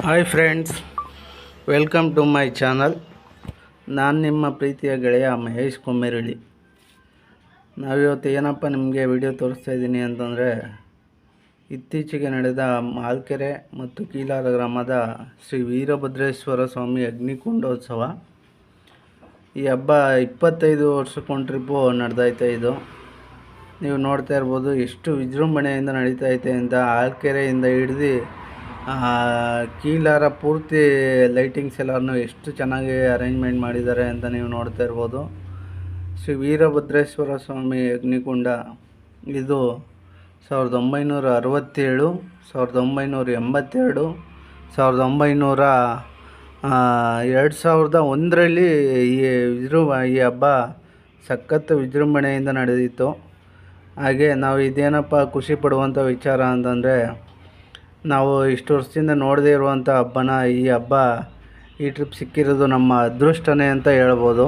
Hi friends, welcome to my channel. ನಾನು ನಿಮ್ಮ ಪ್ರೀತಿಯ ಗೆಳೆಯ ಮಹೇಶ್ ಕೊಮ್ಮೇರಳ್ಳಿ. ನಾವಿವತ್ತು ಏನಪ್ಪ ನಿಮಗೆ ವಿಡಿಯೋ ತೋರಿಸ್ತಾ ಇದ್ದೀನಿ ಅಂತಂದರೆ, ಇತ್ತೀಚೆಗೆ ನಡೆದ ಮಾಲ್ಕೆರೆ ಮತ್ತು ಕೀಲಾರ ಗ್ರಾಮದ ಶ್ರೀ ವೀರಭದ್ರೇಶ್ವರ ಸ್ವಾಮಿ ಅಗ್ನಿಕುಂಡೋತ್ಸವ. ಈ ಹಬ್ಬ 25 ವರ್ಷಕ್ಕೊಂದು ಟ್ರಿಪ್ಪು ನಡೆದೈತೆ. ಇದು ನೀವು ನೋಡ್ತಾ ಇರ್ಬೋದು ಎಷ್ಟು ವಿಜೃಂಭಣೆಯಿಂದ ನಡೀತೈತೆ ಅಂತ. ಆಲ್ಕೆರೆಯಿಂದ ಹಿಡ್ದು ಕೀಲಾರ ಪೂರ್ತಿ ಲೈಟಿಂಗ್ಸ್ ಎಲ್ಲನೂ ಎಷ್ಟು ಚೆನ್ನಾಗಿ ಅರೇಂಜ್ಮೆಂಟ್ ಮಾಡಿದ್ದಾರೆ ಅಂತ ನೀವು ನೋಡ್ತಾ ಇರ್ಬೋದು. ಶ್ರೀ ವೀರಭದ್ರೇಶ್ವರ ಸ್ವಾಮಿ ಅಗ್ನಿಕುಂಡ ಇದು 1967, 1982, 2001ರಲ್ಲಿ ಈ ಹಬ್ಬ ಸಖತ್ ವಿಜೃಂಭಣೆಯಿಂದ ನಡೆದಿತ್ತು. ಹಾಗೆ ನಾವು ಇದೇನಪ್ಪ ಖುಷಿ ಪಡುವಂಥ ವಿಚಾರ ಅಂತಂದರೆ, ನಾವು ಇಷ್ಟು ವರ್ಷದಿಂದ ನೋಡದೇ ಇರುವಂಥ ಹಬ್ಬನ ಈ ಟ್ರಿಪ್ ಸಿಕ್ಕಿರೋದು ನಮ್ಮ ಅದೃಷ್ಟನೇ ಅಂತ ಹೇಳ್ಬೋದು.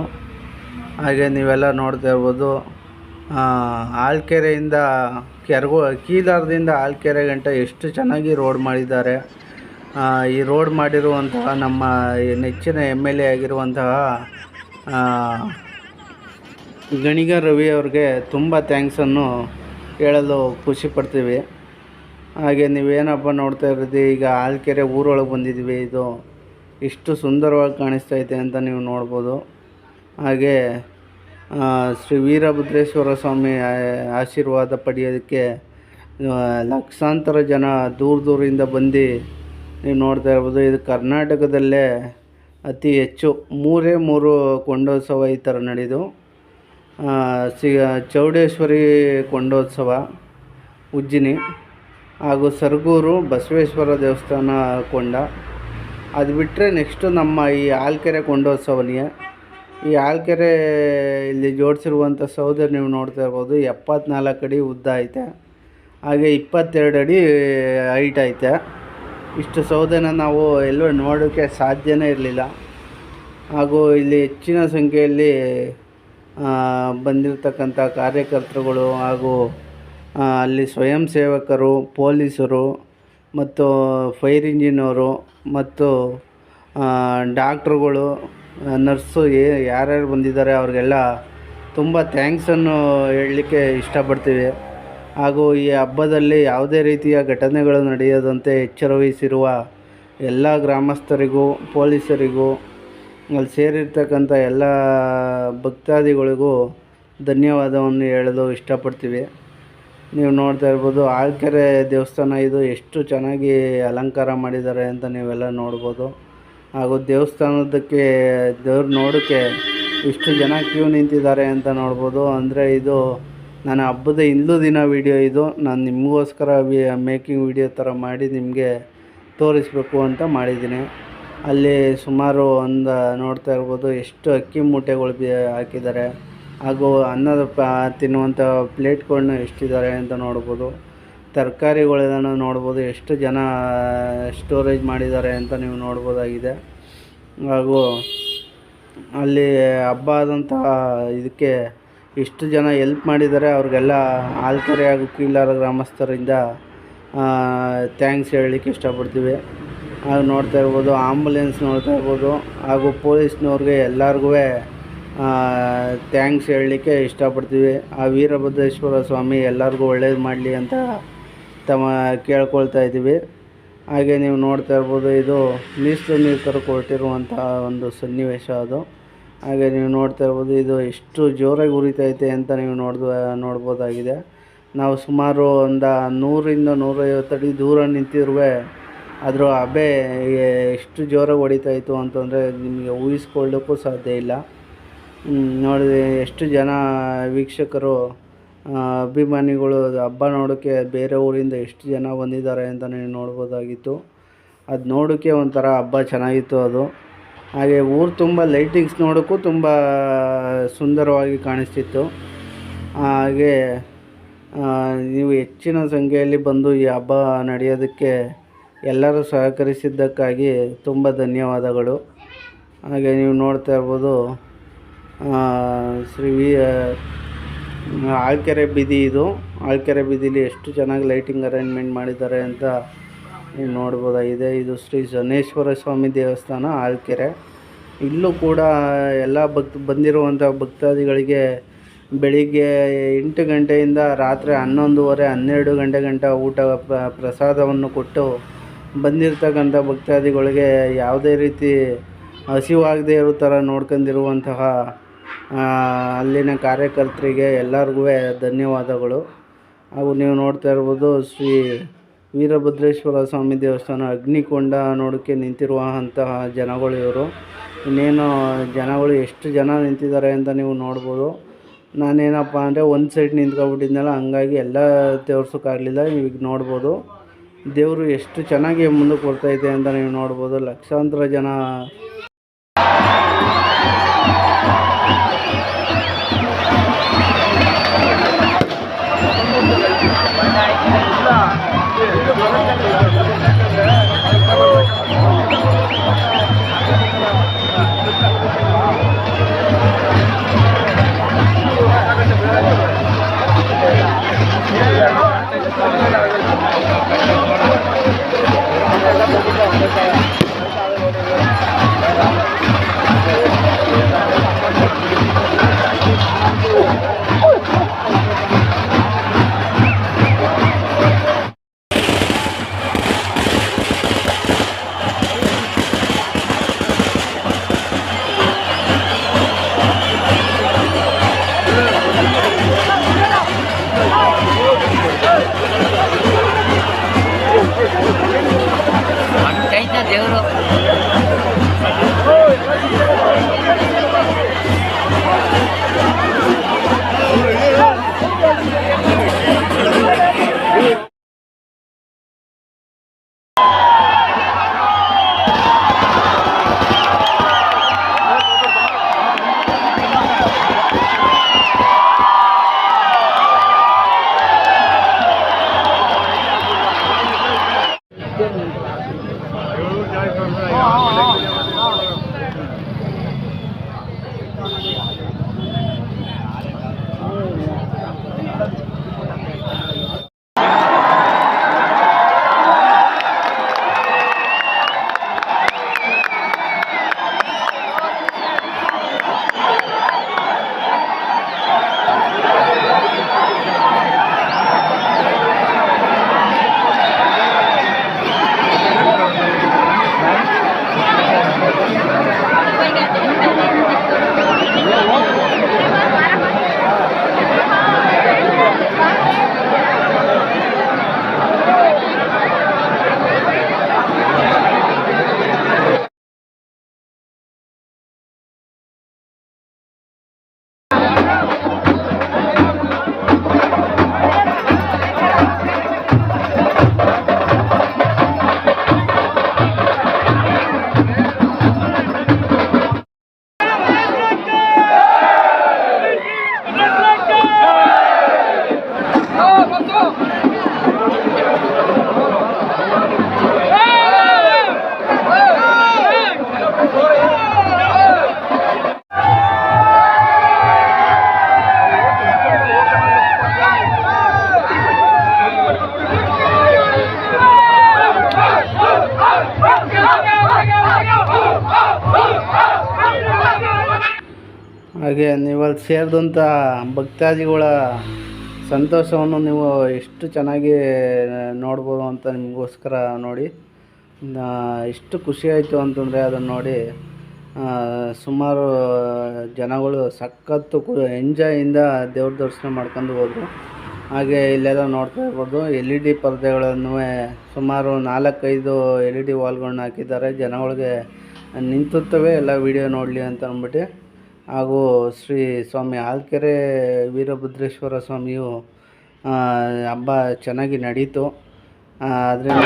ಹಾಗೆ ನೀವೆಲ್ಲ ನೋಡ್ತಾ ಇರ್ಬೋದು, ಆಲ್ಕೆರೆಯಿಂದ ಕೀಲಾರದಿಂದ ಆಲ್ಕೆರೆ ಗಂಟ ಎಷ್ಟು ಚೆನ್ನಾಗಿ ರೋಡ್ ಮಾಡಿದ್ದಾರೆ. ಈ ರೋಡ್ ಮಾಡಿರುವಂತಹ ನಮ್ಮ ನೆಚ್ಚಿನ MLA ಆಗಿರುವಂತಹ ಗಣಿಗ ರವಿ ಅವ್ರಿಗೆ ತುಂಬ ಥ್ಯಾಂಕ್ಸನ್ನು ಹೇಳಲು ಖುಷಿ ಪಡ್ತೀವಿ. ಹಾಗೆ ನೀವೇನಪ್ಪ ನೋಡ್ತಾ ಇರೋದು, ಈಗ ಆಲ್ಕೆರೆ ಊರೊಳಗೆ ಬಂದಿದ್ದೀವಿ. ಇದು ಇಷ್ಟು ಸುಂದರವಾಗಿ ಕಾಣಿಸ್ತೈತೆ ಅಂತ ನೀವು ನೋಡ್ಬೋದು. ಹಾಗೆ ಶ್ರೀ ವೀರಭದ್ರೇಶ್ವರ ಸ್ವಾಮಿ ಆಶೀರ್ವಾದ ಪಡೆಯೋದಕ್ಕೆ ಲಕ್ಷಾಂತರ ಜನ ದೂರದಿಂದ ಬಂದು ನೀವು ನೋಡ್ತಾ ಇರ್ಬೋದು. ಇದು ಕರ್ನಾಟಕದಲ್ಲೇ ಅತಿ ಹೆಚ್ಚು 3 ಕೊಂಡೋತ್ಸವ ಈ ಥರ ನಡೆದು. ಚೌಡೇಶ್ವರಿ ಕೊಂಡೋತ್ಸವ ಉಜ್ಜಿನಿ, ಹಾಗೂ ಸರಗೂರು ಬಸವೇಶ್ವರ ದೇವಸ್ಥಾನ ಕೊಂಡ. ಅದು ಬಿಟ್ಟರೆ ನೆಕ್ಸ್ಟು ನಮ್ಮ ಈ ಆಲ್ಕೆರೆ ಕೊಂಡೋತ್ಸವನೇ. ಈ ಆಲ್ಕೆರೆ ಇಲ್ಲಿ ಜೋಡಿಸಿರುವಂಥ ಸೌದೆ ನೀವು ನೋಡ್ತಾ ಇರ್ಬೋದು. 74 ಅಡಿ ಉದ್ದ ಐತೆ, ಹಾಗೆ 22 ಅಡಿ ಹೈಟ್ ಐತೆ. ಇಷ್ಟು ಸೌದೆನ ನಾವು ಎಲ್ಲೂ ನೋಡೋಕ್ಕೆ ಸಾಧ್ಯನೇ ಇರಲಿಲ್ಲ. ಹಾಗೂ ಇಲ್ಲಿ ಹೆಚ್ಚಿನ ಸಂಖ್ಯೆಯಲ್ಲಿ ಬಂದಿರತಕ್ಕಂಥ ಕಾರ್ಯಕರ್ತರುಗಳು, ಹಾಗೂ ಅಲ್ಲಿ ಸ್ವಯಂ ಸೇವಕರು, ಪೊಲೀಸರು ಮತ್ತು ಫೈರ್ ಇಂಜಿನವರು ಮತ್ತು ಡಾಕ್ಟ್ರುಗಳು, ನರ್ಸು ಯಾರ್ಯಾರು ಬಂದಿದ್ದಾರೆ ಅವ್ರಿಗೆಲ್ಲ ತುಂಬ ಥ್ಯಾಂಕ್ಸನ್ನು ಹೇಳಲಿಕ್ಕೆ ಇಷ್ಟಪಡ್ತೀವಿ. ಹಾಗೂ ಈ ಹಬ್ಬದಲ್ಲಿ ಯಾವುದೇ ರೀತಿಯ ಘಟನೆಗಳು ನಡೆಯದಂತೆ ಎಚ್ಚರವಹಿಸಿರುವ ಎಲ್ಲ ಗ್ರಾಮಸ್ಥರಿಗೂ, ಪೊಲೀಸರಿಗೂ, ಅಲ್ಲಿ ಸೇರಿರ್ತಕ್ಕಂಥ ಎಲ್ಲ ಭಕ್ತಾದಿಗಳಿಗೂ ಧನ್ಯವಾದವನ್ನು ಹೇಳಲು ಇಷ್ಟಪಡ್ತೀವಿ. ನೀವು ನೋಡ್ತಾ ಇರ್ಬೋದು, ಆಲ್ಕೆರೆ ದೇವಸ್ಥಾನ ಇದು ಎಷ್ಟು ಚೆನ್ನಾಗಿ ಅಲಂಕಾರ ಮಾಡಿದ್ದಾರೆ ಅಂತ ನೀವೆಲ್ಲ ನೋಡ್ಬೋದು. ಹಾಗೂ ದೇವಸ್ಥಾನದಕ್ಕೆ ದೇವ್ರು ನೋಡೋಕ್ಕೆ ಇಷ್ಟು ಜನ ಕ್ಯೂ ನಿಂತಿದ್ದಾರೆ ಅಂತ ನೋಡ್ಬೋದು. ಅಂದರೆ ಇದು ನನ್ನ ಹಬ್ಬದ ಹಿಂದೂ ದಿನ ವೀಡಿಯೋ. ಇದು ನಾನು ನಿಮಗೋಸ್ಕರ ಮೇಕಿಂಗ್ ವೀಡಿಯೋ ಥರ ಮಾಡಿ ನಿಮಗೆ ತೋರಿಸ್ಬೇಕು ಅಂತ ಮಾಡಿದ್ದೀನಿ. ಅಲ್ಲಿ ಸುಮಾರು ನೋಡ್ತಾ ಇರ್ಬೋದು ಎಷ್ಟು ಅಕ್ಕಿ ಮೂಟೆಗಳು ಹಾಕಿದ್ದಾರೆ. ಹಾಗೂ ಅನ್ನದ ತಿನ್ನುವಂಥ ಪ್ಲೇಟ್ಗಳನ್ನ ಎಷ್ಟಿದ್ದಾರೆ ಅಂತ ನೋಡ್ಬೋದು. ತರಕಾರಿಗಳನ್ನ ನೋಡ್ಬೋದು, ಎಷ್ಟು ಜನ ಸ್ಟೋರೇಜ್ ಮಾಡಿದ್ದಾರೆ ಅಂತ ನೀವು ನೋಡ್ಬೋದಾಗಿದೆ. ಹಾಗೂ ಅಲ್ಲಿ ಹಬ್ಬ ಆದಂತಹ ಇದಕ್ಕೆ ಇಷ್ಟು ಜನ ಎಲ್ಪ್ ಮಾಡಿದ್ದಾರೆ. ಅವ್ರಿಗೆಲ್ಲ ಆಲ್ಕೆರೆ ಹಾಗೂ ಕೀಲಾರ ಗ್ರಾಮಸ್ಥರಿಂದ ಥ್ಯಾಂಕ್ಸ್ ಹೇಳಲಿಕ್ಕೆ ಇಷ್ಟಪಡ್ತೀವಿ. ಹಾಗೂ ನೋಡ್ತಾ ಇರ್ಬೋದು, ಆಂಬುಲೆನ್ಸ್ ನೋಡ್ತಾ ಇರ್ಬೋದು, ಹಾಗೂ ಪೊಲೀಸ್ನವ್ರಿಗೆ ಎಲ್ಲರಿಗೂ ಥ್ಯಾಂಕ್ಸ್ ಹೇಳಲಿಕ್ಕೆ ಇಷ್ಟಪಡ್ತೀವಿ. ಆ ವೀರಭದ್ರೇಶ್ವರ ಸ್ವಾಮಿ ಎಲ್ಲರಿಗೂ ಒಳ್ಳೇದು ಮಾಡಲಿ ಅಂತ ಕೇಳ್ಕೊಳ್ತಾ ಇದ್ದೀವಿ. ಹಾಗೆ ನೀವು ನೋಡ್ತಾ ಇರ್ಬೋದು, ಇದು ಮೀಸಲು ನೀರು ಥರ ಕೊಟ್ಟಿರುವಂಥ ಒಂದು ಸನ್ನಿವೇಶ ಅದು. ಹಾಗೆ ನೀವು ನೋಡ್ತಾ ಇರ್ಬೋದು, ಇದು ಎಷ್ಟು ಜೋರಾಗಿ ಉರಿತೈತೆ ಅಂತ ನೀವು ನೋಡ್ಬೋದಾಗಿದೆ. ನಾವು ಸುಮಾರು 100-150 ಅಡಿ ದೂರ ನಿಂತಿರುವೆ ಅದರ ಹಬೆ ಎಷ್ಟು ಜೋರಾಗಿ ಹೊಡಿತಾಯಿತ್ತು ಅಂತಂದರೆ ನಿಮಗೆ ಊಹಿಸ್ಕೊಳ್ಳೋಕ್ಕೂ ಸಾಧ್ಯ ಇಲ್ಲ. ನೋಡಿ ಎಷ್ಟು ಜನ ವೀಕ್ಷಕರು, ಅಭಿಮಾನಿಗಳು ಹಬ್ಬ ನೋಡೋಕ್ಕೆ ಬೇರೆ ಊರಿಂದ ಎಷ್ಟು ಜನ ಬಂದಿದ್ದಾರೆ ಅಂತ ನೀವು ನೋಡ್ಬೋದಾಗಿತ್ತು. ಅದು ನೋಡೋಕ್ಕೆ ಒಂಥರ ಹಬ್ಬ ಚೆನ್ನಾಗಿತ್ತು ಅದು. ಹಾಗೆ ಊರು ತುಂಬ ಲೈಟಿಂಗ್ಸ್ ನೋಡೋಕ್ಕೂ ತುಂಬ ಸುಂದರವಾಗಿ ಕಾಣಿಸ್ತಿತ್ತು. ಹಾಗೆ ನೀವು ಹೆಚ್ಚಿನ ಸಂಖ್ಯೆಯಲ್ಲಿ ಬಂದು ಈ ಹಬ್ಬ ನಡೆಯೋದಕ್ಕೆ ಎಲ್ಲರೂ ಸಹಕರಿಸಿದ್ದಕ್ಕಾಗಿ ತುಂಬ ಧನ್ಯವಾದಗಳು. ಹಾಗೆ ನೀವು ನೋಡ್ತಾ ಇರ್ಬೋದು, ಆಲ್ಕೆರೆ ಬೀದಿ ಇದು. ಆಲ್ಕೆರೆ ಬೀದಿಲಿ ಎಷ್ಟು ಚೆನ್ನಾಗಿ ಲೈಟಿಂಗ್ ಅರೇಂಜ್ಮೆಂಟ್ ಮಾಡಿದ್ದಾರೆ ಅಂತ ನೀವು ನೋಡ್ಬೋದಾಗಿದೆ. ಇದು ಶ್ರೀ ಶನೇಶ್ವರ ಸ್ವಾಮಿ ದೇವಸ್ಥಾನ ಆಲ್ಕೆರೆ. ಇಲ್ಲೂ ಕೂಡ ಎಲ್ಲ ಬಂದಿರುವಂಥ ಭಕ್ತಾದಿಗಳಿಗೆ ಬೆಳಿಗ್ಗೆ 8 ಗಂಟೆಯಿಂದ ರಾತ್ರಿ 11:30 12 ಗಂಟೆ ಗಂಟ ಊಟ ಪ್ರಸಾದವನ್ನು ಕೊಟ್ಟು ಬಂದಿರತಕ್ಕಂಥ ಭಕ್ತಾದಿಗಳಿಗೆ ಯಾವುದೇ ರೀತಿ ಹಸಿವಾಗದೇ ಇರೋ ಥರ ನೋಡ್ಕೊಂಡಿರುವಂತಹ ಅಲ್ಲಿನ ಕಾರ್ಯಕರ್ತರಿಗೆ ಎಲ್ಲರಿಗೂ ಧನ್ಯವಾದಗಳು. ಹಾಗೂ ನೀವು ನೋಡ್ತಾ ಇರ್ಬೋದು ಶ್ರೀ ವೀರಭದ್ರೇಶ್ವರ ಸ್ವಾಮಿ ದೇವಸ್ಥಾನ ಅಗ್ನಿಕೊಂಡ ನೋಡೋಕ್ಕೆ ನಿಂತಿರುವಂತಹ ಜನಗಳು ಇವರು. ಇನ್ನೇನು ಜನಗಳು ಎಷ್ಟು ಜನ ನಿಂತಿದ್ದಾರೆ ಅಂತ ನೀವು ನೋಡ್ಬೋದು. ನಾನೇನಪ್ಪ ಅಂದರೆ ಒಂದು ಸೈಡ್ ನಿಂತ್ಕೊಬಿಟ್ಟಿದ್ನಲ್ಲ, ಹಂಗಾಗಿ ಎಲ್ಲ ತೋರ್ಸೋಕ್ಕಾಗಲಿಲ್ಲ. ಈಗ ನೋಡ್ಬೋದು ದೇವರು ಎಷ್ಟು ಚೆನ್ನಾಗಿ ಮುಂದಕ್ಕೆ ಬರ್ತಾಯಿದೆ ಅಂತ ನೀವು ನೋಡ್ಬೋದು. ಲಕ್ಷಾಂತರ ಜನ ದೇವರು ಹಾಗೆ ನೀವಲ್ಲಿ ಸೇರಿದಂಥ ಭಕ್ತಾದಿಗಳ ಸಂತೋಷವನ್ನು ನೀವು ಎಷ್ಟು ಚೆನ್ನಾಗಿ ನೋಡ್ಬೋದು ಅಂತ ನಿಮಗೋಸ್ಕರ ನೋಡಿ ಎಷ್ಟು ಖುಷಿ ಆಯಿತು ಅಂತಂದರೆ ಅದನ್ನು ನೋಡಿ ಸುಮಾರು ಜನಗಳು ಸಖತ್ತು ಎಂಜಾಯಿಂದ ದೇವ್ರ ದರ್ಶನ ಮಾಡ್ಕೊಂಡು ಹೋದರು. ಹಾಗೆ ಇಲ್ಲೆಲ್ಲ ನೋಡ್ತಾ ಇರ್ಬೋದು LED ಪರದೆಗಳನ್ನು ಸುಮಾರು 4-5 LED ವಾಲ್ಗಳನ್ನ ಹಾಕಿದ್ದಾರೆ. ಜನಗಳಿಗೆ ನಿಂತುತ್ತವೆ ಎಲ್ಲ ವಿಡಿಯೋ ನೋಡಲಿ ಅಂತ ಅಂದ್ಬಿಟ್ಟು. ಹಾಗೂ ಶ್ರೀ ಸ್ವಾಮಿ ಆಲ್ಕೆರೆ ವೀರಭದ್ರೇಶ್ವರ ಸ್ವಾಮಿಯು ಹಬ್ಬ ಚೆನ್ನಾಗಿ ನಡೀತು. ಅದರಿಂದ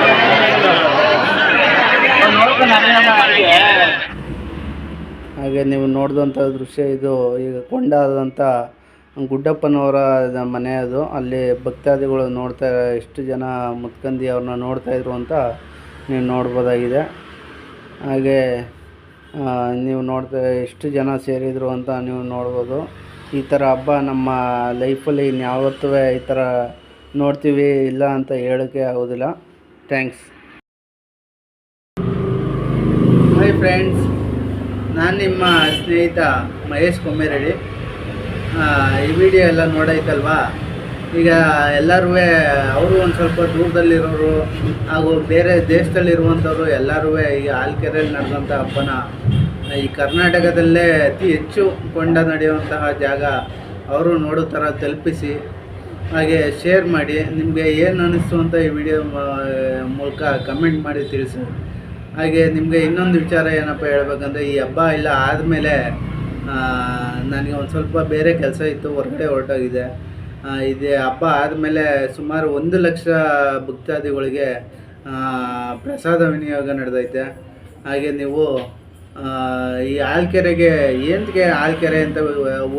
ಹಾಗೆ ನೀವು ನೋಡಿದಂಥ ದೃಶ್ಯ ಇದು. ಈಗ ಕೊಂಡಾದಂಥ ಗುಡ್ಡಪ್ಪನವರ ಮನೆ ಅದು. ಅಲ್ಲಿ ಭಕ್ತಾದಿಗಳು ನೋಡ್ತಾ ಎಷ್ಟು ಜನ ಮುತ್ಕಂದಿ ಅವ್ರನ್ನ ನೋಡ್ತಾಯಿದ್ರು ಅಂತ ನೀವು ನೋಡ್ಬೋದಾಗಿದೆ. ಹಾಗೆ ನೀವು ನೋಡ್ತಾ ಎಷ್ಟು ಜನ ಸೇರಿದರು ಅಂತ ನೀವು ನೋಡ್ಬೋದು. ಈ ಥರ ಹಬ್ಬ ನಮ್ಮ ಲೈಫಲ್ಲಿ ಇನ್ಯಾವತ್ತೂ ಈ ಥರ ನೋಡ್ತೀವಿ ಇಲ್ಲ ಅಂತ ಹೇಳೋಕ್ಕೆ ಆಗೋದಿಲ್ಲ. ಥ್ಯಾಂಕ್ಸ್. ಹಾಯ್ ಫ್ರೆಂಡ್ಸ್, ನಾನು ನಿಮ್ಮ ಸ್ನೇಹಿತ ಮಹೇಶ್ ಕೊಮ್ಮೇರಳ್ಳಿ. ಈ ವಿಡಿಯೋ ಎಲ್ಲ ನೋಡೈತಲ್ವಾ? ಈಗ ಎಲ್ಲರೂ ಅವರು ಒಂದು ಸ್ವಲ್ಪ ದೂರದಲ್ಲಿರೋರು ಹಾಗೂ ಬೇರೆ ದೇಶದಲ್ಲಿರುವಂಥವ್ರು ಎಲ್ಲರೂ ಈಗ ಆಲ್ಕೆರೆಯಲ್ಲಿ ನಡೆದಂಥ ಹಬ್ಬನ ಈ ಕರ್ನಾಟಕದಲ್ಲೇ ಅತಿ ಹೆಚ್ಚು ಕೊಂಡ ನಡೆಯುವಂತಹ ಜಾಗ ಅವರು ನೋಡೋ ಥರ ತಲುಪಿಸಿ ಹಾಗೆ ಶೇರ್ ಮಾಡಿ. ನಿಮಗೆ ಏನು ಅನ್ನಿಸ್ತು ಅಂತ ಈ ವಿಡಿಯೋ ಮೂಲಕ ಕಮೆಂಟ್ ಮಾಡಿ ತಿಳಿಸಿ. ಹಾಗೆ ನಿಮಗೆ ಇನ್ನೊಂದು ವಿಚಾರ ಏನಪ್ಪ ಹೇಳ್ಬೇಕಂದ್ರೆ, ಈ ಹಬ್ಬ ಎಲ್ಲ ಆದಮೇಲೆ ನನಗೆ ಒಂದು ಸ್ವಲ್ಪ ಬೇರೆ ಕೆಲಸ ಇತ್ತು, ಹೊರಗಡೆ ಹೊರಟೋಗಿದೆ. ಇದು ಹಬ್ಬ ಆದಮೇಲೆ ಸುಮಾರು 1 ಲಕ್ಷ ಭಕ್ತಾದಿಗಳಿಗೆ ಪ್ರಸಾದ ವಿನಿಯೋಗ ನಡೆದೈತೆ. ಹಾಗೆ ನೀವು ಈ ಆಲ್ಕೆರೆಗೆ ಏನಕ್ಕೆ ಆಲ್ಕೆರೆ ಅಂತ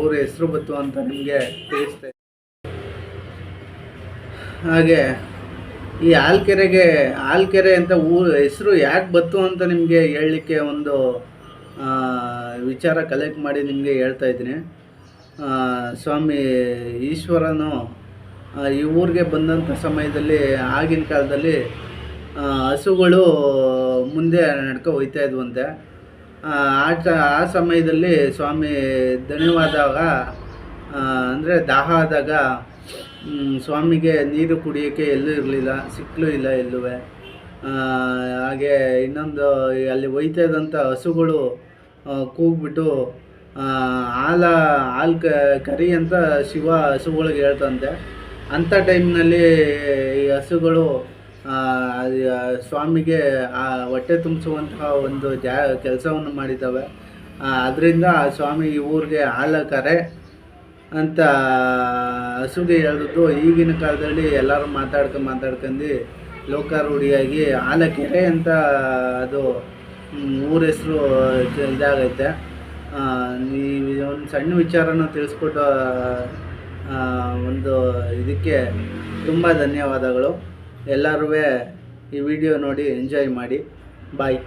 ಊರ ಹೆಸರು ಬಂತು ಅಂತ ನಿಮಗೆ ತಿಳಿಸ್ತೇನೆ. ಹಾಗೆ ಈ ಆಲ್ಕೆರೆ ಅಂತ ಹೆಸರು ಯಾಕೆ ಬಂತು ಅಂತ ನಿಮಗೆ ಹೇಳಲಿಕ್ಕೆ ಒಂದು ವಿಚಾರ ಕಲೆಕ್ಟ್ ಮಾಡಿ ನಿಮಗೆ ಹೇಳ್ತಾ ಇದ್ದೀನಿ. ಸ್ವಾಮಿ ಈಶ್ವರನು ಈ ಊರಿಗೆ ಬಂದಂಥ ಸಮಯದಲ್ಲಿ, ಆಗಿನ ಕಾಲದಲ್ಲಿ ಹಸುಗಳು ಮುಂದೆ ನಡ್ಕೊ ಹೋಗ್ತಾ ಇದ್ವಂತೆ. ಆ ಸಮಯದಲ್ಲಿ ಸ್ವಾಮಿ ದಣಿವಾದಾಗ, ಅಂದರೆ ದಾಹ ಆದಾಗ ಸ್ವಾಮಿಗೆ ನೀರು ಕುಡಿಯೋಕ್ಕೆ ಎಲ್ಲೂ ಇರಲಿಲ್ಲ, ಸಿಕ್ಕಲೂ ಇಲ್ಲ ಎಲ್ಲೂ. ಹಾಗೆ ಇನ್ನೊಂದು ಅಲ್ಲಿ ಒಯ್ತಾ ಇದ್ದಂಥ ಹಸುಗಳು ಕೂಗ್ಬಿಟ್ಟು ಹಾಲು ಕರಿ ಅಂತ ಶಿವ ಹಸುಗಳಿಗೆ ಹೇಳ್ತಂತೆ. ಅಂಥ ಟೈಮ್ನಲ್ಲಿ ಈ ಹಸುಗಳು ಸ್ವಾಮಿಗೆ ಹೊಟ್ಟೆ ತುಂಬಿಸುವಂತಹ ಒಂದು ಕೆಲಸವನ್ನು ಮಾಡಿದ್ದಾವೆ. ಅದರಿಂದ ಸ್ವಾಮಿ ಈ ಊರಿಗೆ ಹಾಲು ಕರೆ ಅಂತ ಹಸುಗೆ ಹೇಳಿದ್ದು. ಈಗಿನ ಕಾಲದಲ್ಲಿ ಎಲ್ಲರೂ ಮಾತಾಡ್ಕೊಂಡು ಲೋಕಾರೂಢಿಯಾಗಿ ಆಲಕೆರೆ ಅಂತ ಅದು ಊರ ಹೆಸರು ಇದಾಗೈತೆ. ನೀವು ಒಂದು ಸಣ್ಣ ವಿಚಾರನ ತಿಳಿಸ್ಕೊಟ್ಟು ಒಂದು ಇದಕ್ಕೆ ತುಂಬ ಧನ್ಯವಾದಗಳು. ಎಲ್ಲರೂ ಈ ವಿಡಿಯೋ ನೋಡಿ ಎಂಜಾಯ್ ಮಾಡಿ. ಬಾಯ್.